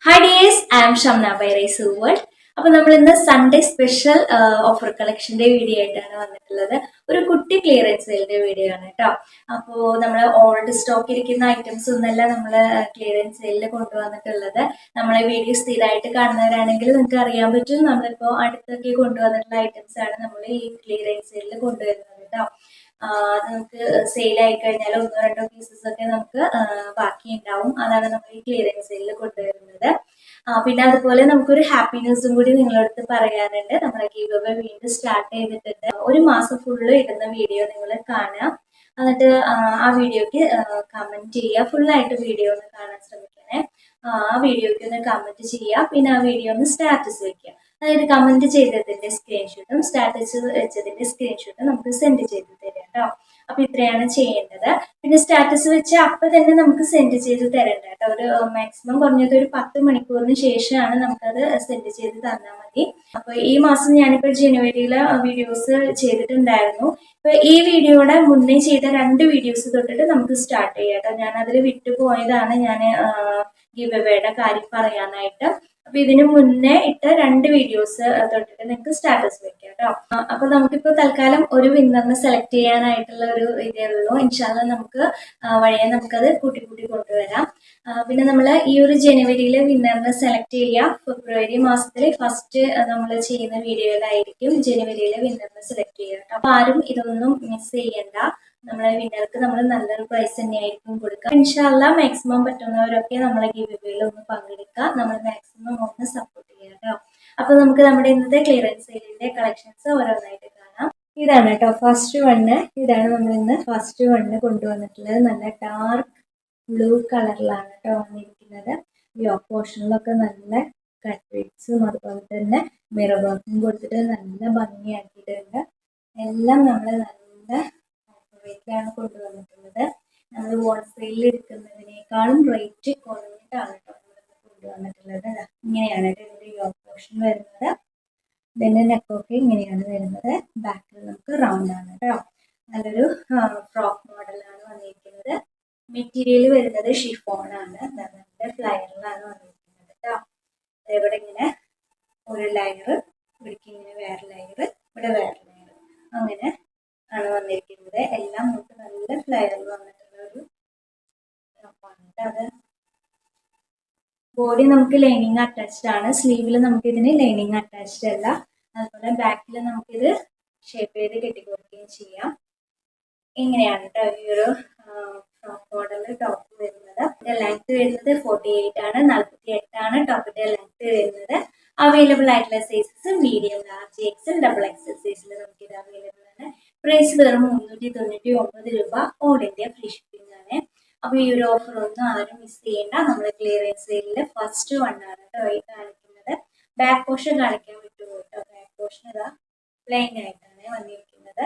Hi dears, I am Shamna by Race World. അപ്പോൾ നമ്മൾ ഇന്ന് സൺഡേ സ്പെഷ്യൽ ഓഫർ കളക്ഷന്റെ വീഡിയോ ആയിട്ടാണ് വന്നിട്ടുള്ളത്. ഒരു കുട്ടി ക്ലിയറൻസ് സെയിലിന്റെ വീഡിയോ ആണ് കേട്ടോ. അപ്പോൾ നമ്മൾ ഓൾഡ് സ്റ്റോക്ക് ഇരിക്കുന്ന ഐറ്റംസ് ഒന്നല്ല നമ്മൾ ക്ലിയറൻസ് സെയിലിൽ കൊണ്ടുവന്നിട്ടുള്ളത്. നമ്മളെ വീഡിയോ സ്ഥിരമായിട്ട് കാണുന്നവരാണെങ്കിൽ നിങ്ങൾക്ക് അറിയാൻ പറ്റും, നമ്മളിപ്പോൾ അടുത്തൊക്കെ കൊണ്ടുവന്നിട്ടുള്ള ഐറ്റംസ് ആണ് നമ്മൾ ഈ ക്ലിയറൻസ് സെയിലിൽ കൊണ്ടുവരുന്നത് കേട്ടോ. അത് നമുക്ക് സെയിൽ ആയി കഴിഞ്ഞാൽ ഒന്നോ രണ്ടോ പീസസ് ഒക്കെ നമുക്ക് ബാക്കി ഉണ്ടാവും. അതാണ് നമ്മൾ ഈ ക്ലിയറൻസ് സെയിലിൽ കൊണ്ടുവരുന്നത്. പിന്നെ അതുപോലെ നമുക്കൊരു ഹാപ്പിനെസ്സും കൂടി നിങ്ങളടുത്ത് പറയാനുണ്ട്. നമ്മുടെ ഗീവ് അവേ വീണ്ടും സ്റ്റാർട്ട് ചെയ്തിട്ടുണ്ട്. ഒരു മാസം ഫുള്ള് ഇടുന്ന വീഡിയോ നിങ്ങൾ കാണുക, എന്നിട്ട് ആ വീഡിയോക്ക് കമന്റ് ചെയ്യുക. ഫുള്ളായിട്ട് വീഡിയോ ഒന്ന് കാണാൻ ശ്രമിക്കണേ. ആ വീഡിയോക്ക് ഒന്ന് കമന്റ് ചെയ്യുക, പിന്നെ ആ വീഡിയോ ഒന്ന് സ്റ്റാറ്റസ് വെക്കുക. അതായത് കമന്റ് ചെയ്തതിന്റെ സ്ക്രീൻഷോട്ടും സ്റ്റാറ്റസ് വെച്ചതിന്റെ സ്ക്രീൻഷോട്ടും നമുക്ക് സെൻഡ് ചെയ്ത് തരാം കേട്ടോ. അപ്പൊ ഇത്രയാണ് ചെയ്യേണ്ടത്. പിന്നെ സ്റ്റാറ്റസ് വെച്ച് അപ്പൊ തന്നെ നമുക്ക് സെൻഡ് ചെയ്ത് തരണ്ട കേട്ടോ. ഒരു മാക്സിമം കുറഞ്ഞത് ഒരു 10 മണിക്കൂറിന് ശേഷമാണ് നമുക്കത് സെൻഡ് ചെയ്ത് തന്നാൽ മതി. അപ്പൊ ഈ മാസം ഞാനിപ്പോ ജനുവരിയിലെ വീഡിയോസ് ചെയ്തിട്ടുണ്ടായിരുന്നു. ഇപ്പൊ ഈ വീഡിയോയുടെ മുന്നേ ചെയ്ത 2 വീഡിയോസ് തൊട്ടിട്ട് നമുക്ക് സ്റ്റാർട്ട് ചെയ്യാം കേട്ടോ. ഞാൻ അതിൽ വിട്ടുപോയതാണ്, ഞാൻ ഗിവ് അവേയുടെ കാര്യം പറയാനായിട്ട്. അപ്പൊ ഇതിന് മുന്നേ ഇട്ട 2 വീഡിയോസ് തൊട്ടിട്ട് നിങ്ങൾക്ക് സ്റ്റാറ്റസ് വെക്കാം കേട്ടോ. അപ്പൊ നമുക്കിപ്പോ തൽക്കാലം ഒരു വിന്നറിനെ സെലക്ട് ചെയ്യാനായിട്ടുള്ള ഒരു ഇതേ ഉള്ളൂ. ഇൻഷാല്ല നമുക്ക് വഴിയെ നമുക്കത് കൂട്ടി കൊണ്ടുവരാം. പിന്നെ നമ്മൾ ഈ ഒരു ജനുവരിയിലെ വിന്നറിനെ സെലക്ട് ചെയ്യുക. ഫെബ്രുവരി മാസത്തിലെ ഫസ്റ്റ് നമ്മൾ ചെയ്യുന്ന വീഡിയോയിലായിരിക്കും ജനുവരിയിലെ വിന്നറിനെ സെലക്ട് ചെയ്യുക കേട്ടോ. അപ്പൊ ആരും ഇതൊന്നും മിസ് ചെയ്യണ്ട. നമ്മളെ വിന്നർക്ക് നമ്മൾ നല്ലൊരു പ്രൈസ് തന്നെയായിരിക്കും കൊടുക്കുക. ഇൻഷാല്ല മാക്സിമം പറ്റുന്നവരൊക്കെ നമ്മളെ ഗിവ് അവേയിൽ ഒന്ന് പങ്കെടുക്കുക. നമ്മൾ മാക്സിമം ഒന്ന് സപ്പോർട്ട് ചെയ്യുക കേട്ടോ. അപ്പൊ നമുക്ക് നമ്മുടെ ഇന്നത്തെ ക്ലിയറൻസ് സെയിലിന്റെ കളക്ഷൻസ് ഓരോന്നായിട്ട് കാണാം. ഇതാണ് കേട്ടോ ഫസ്റ്റ് വണ്ണ്. ഇതാണ് നമ്മൾ ഇന്ന് ഫസ്റ്റ് വണ്ണ് കൊണ്ടുവന്നിട്ടുള്ളത്. നല്ല ഡാർക്ക് ബ്ലൂ കളറിലാണ് കേട്ടോ വന്നിരിക്കുന്നത്. യോക്ക് പോർഷനിലൊക്കെ നല്ല കട്ട് ബീഡ്സും അതുപോലെ തന്നെ മിറർ വർക്കും കൊടുത്തിട്ട് നല്ല ഭംഗിയാക്കിയിട്ടുണ്ട്. എല്ലാം നമ്മൾ നല്ല റേറ്റിലാണ് കൊണ്ടുവന്നിട്ടുള്ളത്. നമ്മൾ ഹോൾസെയിലിൽ എടുക്കുന്നതിനേക്കാളും റേറ്റ് കുറഞ്ഞിട്ടാണ് കേട്ടോ നമ്മൾ കൊണ്ടുവന്നിട്ടുള്ളത്. ഇങ്ങനെയാണ് കേട്ടോ ഇതിന്റെ യോക്ക് പോർഷൻ വരുന്നത്. ഇതിന്റെ നെക്കൊക്കെ ഇങ്ങനെയാണ് വരുന്നത്. ബാക്കിൽ നമുക്ക് റൗണ്ട് ആണ് കേട്ടോ. നല്ലൊരു ഫ്രോക്ക് മോഡലാണ് വന്നിരിക്കുന്നത്. മെറ്റീരിയൽ വരുന്നത് ഷിഫോൺ ആണ്. നല്ല ഫ്ലയറിലാണ് വന്നിരിക്കുന്നത് കേട്ടോ. ഇവിടെ ഇങ്ങനെ ഒരു ലെയർ, ഇവിടേക്ക് ഇങ്ങനെ വേറെ ലെയർ, ഇവിടെ വേറെ ലെയർ, അങ്ങനെ ആണ് വന്നിരിക്കുന്നത്. എല്ലാം നമുക്ക് നല്ല ഫ്ലയറിൽ വന്നിട്ടുള്ള ഒരു ടോപ്പാണ്. അത് ബോഡി നമുക്ക് ലൈനിങ് അറ്റാച്ച്ഡ് ആണ്. സ്ലീവിൽ നമുക്ക് ഇതിന് ലൈനിങ് അറ്റാച്ച്ഡ് അല്ല. അതുപോലെ ബാക്കിൽ നമുക്കിത് ഷേപ്പ് ചെയ്ത് കെട്ടിക്കൊടുക്കുകയും ചെയ്യാം. ഇങ്ങനെയാണ് കേട്ടോ ഈ ഒരു ഫ്രോക്ക് മോഡൽ ടോപ്പ് വരുന്നത്. ലെങ്ത് വരുന്നത് 48 ആണ്, 48 ആണ് ടോപ്പിന്റെ ലെങ്ത് വരുന്നത്. അവൈലബിൾ ആയിട്ടുള്ള sizes medium, large, XL, double XL സൈസിൽ നമുക്ക് ഇത് അവൈലബിൾ ആണ്. പ്രൈസ് വെറും 399 രൂപ. ഓൾ ഇന്ത്യ ഫ്രീ ഷിപ്പിംഗ് ആണ്. അപ്പൊ ഈ ഒരു ഓഫർ ഒന്നും ആരും മിസ് ചെയ്യേണ്ട. നമ്മൾ ക്ലിയറൻസ് സെയിലിലെ ഫസ്റ്റ് വണ്ണാണ് കേട്ടോ ഈ കാണിക്കുന്നത്. ബാക്ക് പോർഷൻ കാണിക്കാൻ വിട്ടുപോയി കേട്ടോ. ബാക്ക് പോർഷൻ ഇതാ പ്ലെയിൻ ആയിട്ടാണ് വന്നിരിക്കുന്നത്.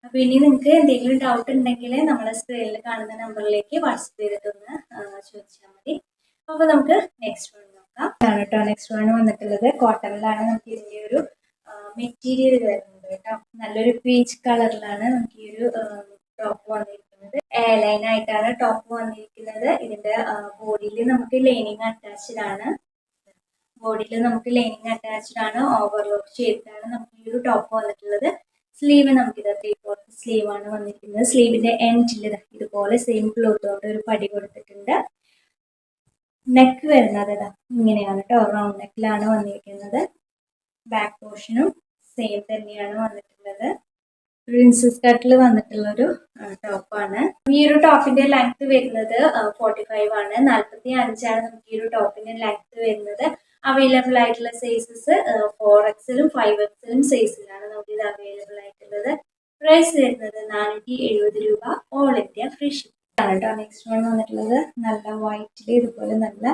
അപ്പൊ ഇനി നിങ്ങൾക്ക് എന്തെങ്കിലും ഡൗട്ട് ഉണ്ടെങ്കിൽ നമ്മളെ സ്ക്രീനിൽ കാണുന്ന നമ്പറിലേക്ക് വാട്സപ്പ് ചെയ്തിട്ടൊന്ന് ചോദിച്ചാൽ മതി. അപ്പൊ നമുക്ക് നെക്സ്റ്റ് വൺ നോക്കാം. ആണ് കേട്ടോ നെക്സ്റ്റ് വൺ വന്നിട്ടുള്ളത്. കോട്ടണിലാണ് നമുക്ക് ഇതിന്റെ ഒരു മെറ്റീരിയൽ വരുന്നത് കേട്ടോ. നല്ലൊരു പീച്ച് കളറിലാണ് നമുക്ക് ഈ ഒരു ടോപ്പ് വന്നിരിക്കുന്നത്. എയർലൈൻ ആയിട്ടാണ് ടോപ്പ് വന്നിരിക്കുന്നത്. ഇതിന്റെ ബോഡിയിൽ നമുക്ക് ലൈനിങ് അറ്റാച്ച്ഡ് ആണ്. ബോഡിയിൽ നമുക്ക് ലൈനിങ് അറ്റാച്ച്ഡ് ആണ്. ഓവർലോക്ക് ചെയ്തിട്ടാണ് നമുക്ക് ഈ ഒരു ടോപ്പ് വന്നിട്ടുള്ളത്. സ്ലീവ് നമുക്കിത് 3/4 സ്ലീവ് ആണ് വന്നിരിക്കുന്നത്. സ്ലീവിന്റെ എൻഡിൽ ഇതുപോലെ സെയിം ക്ലോത്ത് കൊണ്ട് ഒരു പടി കൊടുത്തിട്ടുണ്ട്. നെക്ക് വരുന്നത് ഇതാ ഇങ്ങനെയാണ് കേട്ടോ. റൗണ്ട് നെക്കിലാണ് വന്നിരിക്കുന്നത്. ബാക്ക് പോർഷനും സെയിം തന്നെയാണ് വന്നിട്ടുള്ളത്. പ്രിൻസസ് കട്ടിൽ വന്നിട്ടുള്ളൊരു ടോപ്പാണ്. ഈ ഒരു ടോപ്പിന്റെ ലെങ്ത് വരുന്നത് 45 ആണ്. 45 ആണ് നമുക്ക് ഈ ഒരു ടോപ്പിന്റെ ലെങ്ത് വരുന്നത്. അവൈലബിൾ ആയിട്ടുള്ള സൈസസ് 4XL 5XL സൈസിലാണ് നമുക്ക് ഇത് അവൈലബിൾ ആയിട്ടുള്ളത്. പ്രൈസ് വരുന്നത് 470 രൂപ. ഓൾ ഇന്ത്യ ഫ്രീ ഷിപ്പിംഗ് ആണ് കേട്ടോ. നെക്സ്റ്റ് വൺ വന്നിട്ടുള്ളത് നല്ല വൈറ്റിൽ ഇതുപോലെ നല്ല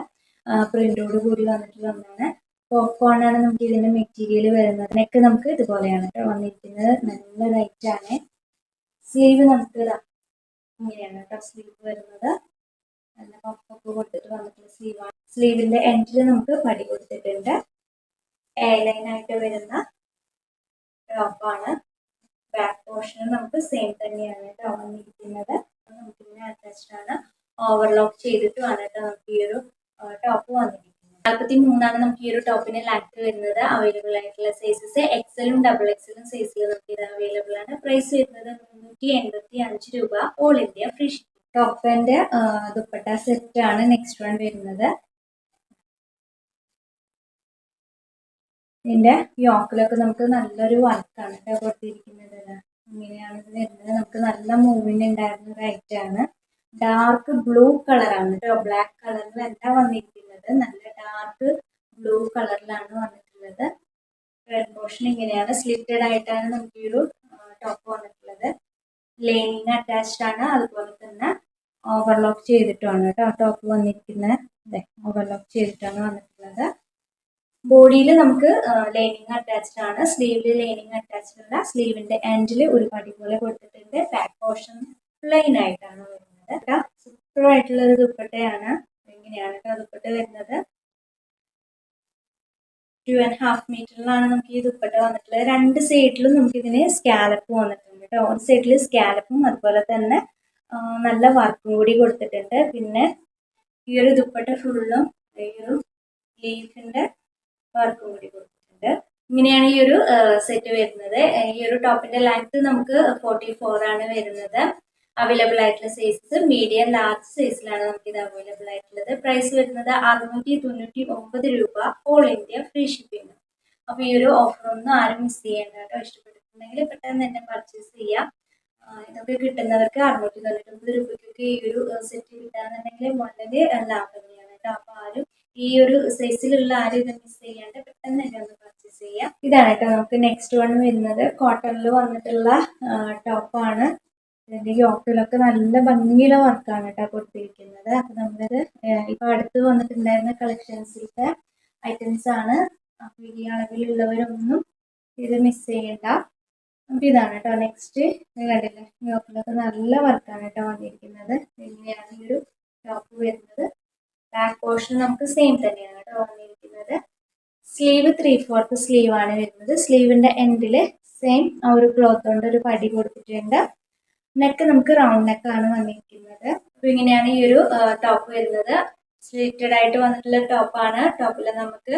പ്രിന്റോട് കൂടി വന്നിട്ടുള്ള ഒന്നാണ്. പോപ്കോൺ ആണ് നമുക്ക് ഇതിന്റെ മെറ്റീരിയൽ വരുന്നത്. നെക്ക് നമുക്ക് ഇതുപോലെയാണ് കേട്ടോ വന്നിരിക്കുന്നത്. നല്ല ലൈറ്റ് ആണ്. സ്ലീവ് നമുക്ക് ഇങ്ങനെയാണ് കേട്ടോ സ്ലീവ് വരുന്നത്. നല്ല പപ്പൊക്കെ കൊടുത്തിട്ട് വന്നിട്ടുള്ള സ്ലീവാണ്. സ്ലീവിന്റെ എൻഡിൽ നമുക്ക് പടി കൊടുത്തിട്ടുണ്ട്. എയർലൈൻ ആയിട്ട് വരുന്ന ടോപ്പാണ്. ബാക്ക് പോർഷൻ നമുക്ക് സെയിം തന്നെയാണ് കേട്ടോ വന്നിരിക്കുന്നത്. നമുക്ക് ഇതിനെ അറ്റാച്ച്ഡ് ആണ്. ഓവർലോക്ക് ചെയ്തിട്ട് വന്നിട്ട് നമുക്ക് ഈ ഒരു 53 നമുക്ക് ഈ ഒരു ടോപ്പിന് ലെങ്ത് വരുന്നത്. അവൈലബിൾ ആയിട്ടുള്ള സൈസസ് എക്സലും ഡബിൾ എക്സലും സൈസിൽ നമുക്ക് ഇത് അവൈലബിൾ ആണ്. പ്രൈസ് വരുന്നത് 385 രൂപ. All India free shipping. ടോപ്പിന്റെ ദുപ്പട്ട സെറ്റ് ആണ് നെക്സ്റ്റ് വൺ വരുന്നത്. ഇതിന്റെ യോക്കിലൊക്കെ നമുക്ക് നല്ലൊരു വർക്കാണ് കൊടുത്തിരിക്കുന്നത്. ഇങ്ങനെയാണ് ഇത് വരുന്നത്. നമുക്ക് നല്ല മൂവിങ് ഉണ്ടായിരുന്ന ഒരു ഐറ്റം ആണ്. ഡാർക്ക് ബ്ലൂ കളറാണ് കേട്ടോ, ബ്ലാക്ക് കളറിലല്ല വന്നിരിക്കുന്നത്. നല്ല ഡാർക്ക് ബ്ലൂ കളറിലാണ് വന്നിട്ടുള്ളത്. ഫ്രണ്ട് പോർഷൻ ഇങ്ങനെയാണ്, സ്ലിറ്റഡ് ആയിട്ടാണ് നമുക്ക് ഈ ഒരു ടോപ്പ് വന്നിട്ടുള്ളത്. ലൈനിങ് അറ്റാച്ച്ഡ് ആണ്, അതുപോലെ തന്നെ ഓവർലോക്ക് ചെയ്തിട്ടാണ് കേട്ടോ ടോപ്പ് വന്നിരിക്കുന്നത്. ഓവർലോക്ക് ചെയ്തിട്ടാണ് വന്നിട്ടുള്ളത്. ബോഡിയിൽ നമുക്ക് ലൈനിങ് അറ്റാച്ച്ഡ് ആണ്. സ്ലീവിൽ ലൈനിങ് അറ്റാച്ച്ഡ് അല്ല. സ്ലീവിന്റെ എൻഡിൽ ഒരു പടി പോലെ കൊടുത്തിട്ടുണ്ട്. ബാക്ക് പോർഷൻ പ്ലെയിൻ ആയിട്ടാണ് വരുന്നത്. സൂപ്പർ ആയിട്ടുള്ള ഒരു ദുപ്പട്ടയാണ്. ഇങ്ങനെയാണ് കേട്ടോ ദുപ്പട്ട വരുന്നത്. 2.5 മീറ്ററിലാണ് നമുക്ക് ഈ ദുപ്പട്ട വന്നിട്ടുള്ളത്. രണ്ട് സൈഡിലും നമുക്ക് ഇതിന് സ്കാലപ്പ് വന്നിട്ടുണ്ട് കേട്ടോ. ഒരു സൈഡിൽ സ്കാലപ്പും അതുപോലെ തന്നെ നല്ല വർക്കും കൂടി കൊടുത്തിട്ടുണ്ട്. പിന്നെ ഈ ഒരു ദുപ്പട്ട ഫുള്ളും ഈ ഒരു ലീഫിന്റെ വർക്കും കൂടി കൊടുത്തിട്ടുണ്ട്. ഇങ്ങനെയാണ് ഈ ഒരു സെറ്റ് വരുന്നത്. ഈ ഒരു ടോപ്പിന്റെ ലെങ്ത് നമുക്ക് 44 ആണ് വരുന്നത്. അവൈലബിൾ ആയിട്ടുള്ള സൈസസ് മീഡിയം ലാർജ് സൈസിലാണ് നമുക്ക് ഇത് അവൈലബിൾ ആയിട്ടുള്ളത്. പ്രൈസ് വരുന്നത് 699 രൂപ. All India free shipping. അപ്പൊ ഈ ഒരു ഓഫർ ഒന്നും ആരും മിസ് ചെയ്യേണ്ട കേട്ടോ. ഇഷ്ടപ്പെട്ടിട്ടുണ്ടെങ്കിൽ പെട്ടെന്ന് തന്നെ പർച്ചേസ് ചെയ്യാം. ഇതൊക്കെ കിട്ടുന്നവർക്ക് 699 രൂപയ്ക്കൊക്കെ ഈ ഒരു സെറ്റ് കിട്ടാന്നുണ്ടെങ്കിൽ വളരെ ലാഭം തന്നെയാണ് കേട്ടോ. അപ്പൊ ആരും ഈ ഒരു സൈസിലുള്ള ആരും ഇത് മിസ് ചെയ്യാണ്ട് പെട്ടെന്ന് തന്നെ ഒന്ന് പർച്ചേസ് ചെയ്യാം. ഇതാണ് കേട്ടോ നമുക്ക് നെക്സ്റ്റ് വൺ വരുന്നത്. കോട്ടണിൽ വന്നിട്ടുള്ള ടോപ്പാണ്. ഇതിന്റെ യോക്കിലൊക്കെ നല്ല ഭംഗിയുള്ള വർക്കാണ് കേട്ടോ കൊടുത്തിരിക്കുന്നത്. അപ്പൊ നമ്മളിത് ഇപ്പൊ അടുത്ത് വന്നിട്ടുണ്ടായിരുന്ന കളക്ഷൻസിലത്തെ ഐറ്റംസ് ആണ്. അപ്പൊ ഈ അളവിലുള്ളവരൊന്നും ഇത് മിസ് ചെയ്യണ്ട. അപ്പൊ ഇതാണ് കേട്ടോ നെക്സ്റ്റ്. കണ്ടില്ലേ, യോക്കിലൊക്കെ നല്ല വർക്കാണ് കേട്ടോ വന്നിരിക്കുന്നത്. ഇങ്ങനെയാണ് ഈ ഒരു ടോപ്പ് വരുന്നത്. ബാക്ക് പോർഷൻ നമുക്ക് സെയിം തന്നെയാണ് കേട്ടോ വന്നിരിക്കുന്നത്. സ്ലീവ് 3/4 സ്ലീവ് ആണ് വരുന്നത്. സ്ലീവിന്റെ എൻഡില് സെയിം ആ ഒരു ക്ലോത്ത് കൊണ്ട് ഒരു പടി കൊടുത്തിട്ടുണ്ട്. നെക്ക് നമുക്ക് റൗണ്ട് നെക്കാണ് വന്നിരിക്കുന്നത്. അപ്പൊ ഇങ്ങനെയാണ് ഈ ഒരു ടോപ്പ് വരുന്നത്. സ്ലിറ്റഡ് ആയിട്ട് വന്നിട്ടുള്ള ടോപ്പാണ്. ടോപ്പിൽ നമുക്ക്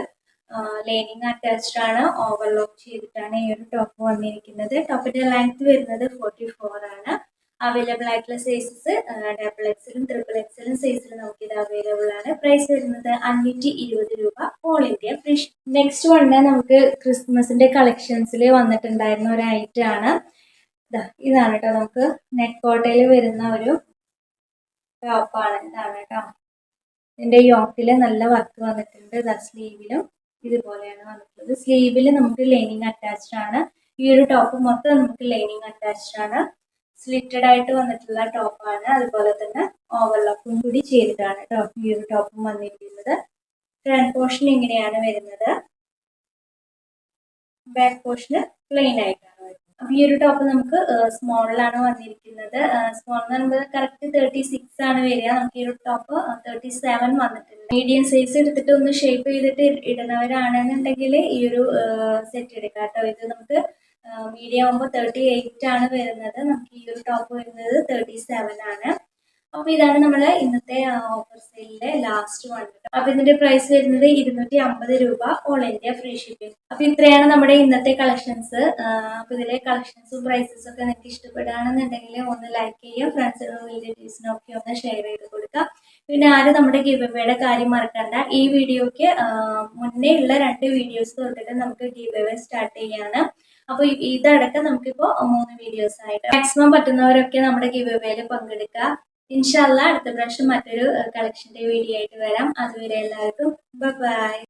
ലൈനിങ് അറ്റാച്ച്ഡ് ആണ്. ഓവർലോക്ക് ചെയ്തിട്ടാണ് ഈ ഒരു ടോപ്പ് വന്നിരിക്കുന്നത്. ടോപ്പിന്റെ ലെങ്ത് വരുന്നത് 44 ആണ്. അവൈലബിൾ ആയിട്ടുള്ള സൈസസ് ഡബിൾ എക്സലും ട്രിപ്പിൾ എക്സലും സൈസിൽ നമുക്ക് ഇത് അവൈലബിൾ ആണ്. പ്രൈസ് വരുന്നത് 520 രൂപ. All India free. Next one നമുക്ക് ക്രിസ്മസിന്റെ കളക്ഷൻസിൽ വന്നിട്ടുണ്ടായിരുന്ന ഒരു ഐറ്റം ആണ്. ഇതാണ് കേട്ടോ നമുക്ക് നെക്ക് കോട്ടയിൽ വരുന്ന ഒരു ടോപ്പാണ്. ഇതാണ് കേട്ടോ. ഇതിന്റെ യോക്കില് നല്ല വർക്ക് വന്നിട്ടുണ്ട്. സ്ലീവിലും ഇതുപോലെയാണ് വന്നിട്ടുള്ളത്. സ്ലീവിൽ നമുക്ക് ലൈനിങ് അറ്റാച്ച്ഡ് ആണ്. ഈ ഒരു ടോപ്പ് മൊത്തം നമുക്ക് ലൈനിങ് അറ്റാച്ച്ഡ് ആണ്. സ്ലിറ്റഡ് ആയിട്ട് വന്നിട്ടുള്ള ടോപ്പാണ്. അതുപോലെ തന്നെ ഓവർലോക്കും കൂടി ചെയ്തിട്ടാണ് കേട്ടോ ഈ ഒരു ടോപ്പും വന്നിരിക്കുന്നത്. ഫ്രണ്ട് പോർഷൻ ഇങ്ങനെയാണ് വരുന്നത്. ബാക്ക് പോർഷന് പ്ലെയിൻ ആയിട്ടാണ് വരുന്നത്. അപ്പൊ ഈ ഒരു ടോപ്പ് നമുക്ക് സ്മോളിലാണ് വന്നിരിക്കുന്നത്. സ്മോൾ എന്ന് പറയുമ്പോൾ കറക്റ്റ് 36 ആണ് വരിക. നമുക്ക് ഈ ഒരു ടോപ്പ് 37 വന്നിട്ടുണ്ട്. മീഡിയം സൈസ് എടുത്തിട്ട് ഒന്ന് ഷേപ്പ് ചെയ്തിട്ട് ഇടുന്നവരാണെന്നുണ്ടെങ്കിൽ ഈ ഒരു സെറ്റ് എടുക്കാം കേട്ടോ. ഇത് നമുക്ക് മീഡിയം ആകുമ്പോൾ 38 ആണ് വരുന്നത്. നമുക്ക് ഈ ഒരു ടോപ്പ് വരുന്നത് 37 ആണ്. അപ്പൊ ഇതാണ് നമ്മുടെ ഇന്നത്തെ ഓഫർ സെയിലിലെ ലാസ്റ്റ് വൺ. അപ്പൊ ഇതിന്റെ പ്രൈസ് വരുന്നത് 250 രൂപ. All India free shipping. അപ്പൊ ഇത്രയാണ് നമ്മുടെ ഇന്നത്തെ കളക്ഷൻസ്. അപ്പൊ ഇതിലെ കളക്ഷൻസും പ്രൈസസും ഒക്കെ നിങ്ങൾക്ക് ഇഷ്ടപ്പെടുകയാണെന്നുണ്ടെങ്കിൽ ഒന്ന് ലൈക്ക് ചെയ്യുക. ഫ്രണ്ട്സിനും റിലേറ്റീവ്സിനും ഒക്കെ ഒന്ന് ഷെയർ ചെയ്ത് കൊടുക്കുക. പിന്നെ ആരും നമ്മുടെ ഗിവ് അവയുടെ കാര്യം മറക്കണ്ട. ഈ വീഡിയോക്ക് മുന്നേ ഉള്ള 2 വീഡിയോസ് തൊട്ടിട്ട് നമുക്ക് ഗിവ് അവേ സ്റ്റാർട്ട് ചെയ്യാണ്. അപ്പൊ ഇതടക്കം നമുക്കിപ്പോ 3 വീഡിയോസ് ആയിട്ട് മാക്സിമം പറ്റുന്നവരൊക്കെ നമ്മുടെ ഗിവ് അവേയിൽ പങ്കെടുക്കുക. ഇൻഷാ അല്ലാഹ് അടുത്ത പ്രാവശ്യം മറ്റൊരു കളക്ഷന്റെ വീഡിയോ ആയിട്ട് വരാം. അതുവരെ എല്ലാവർക്കും ബൈ.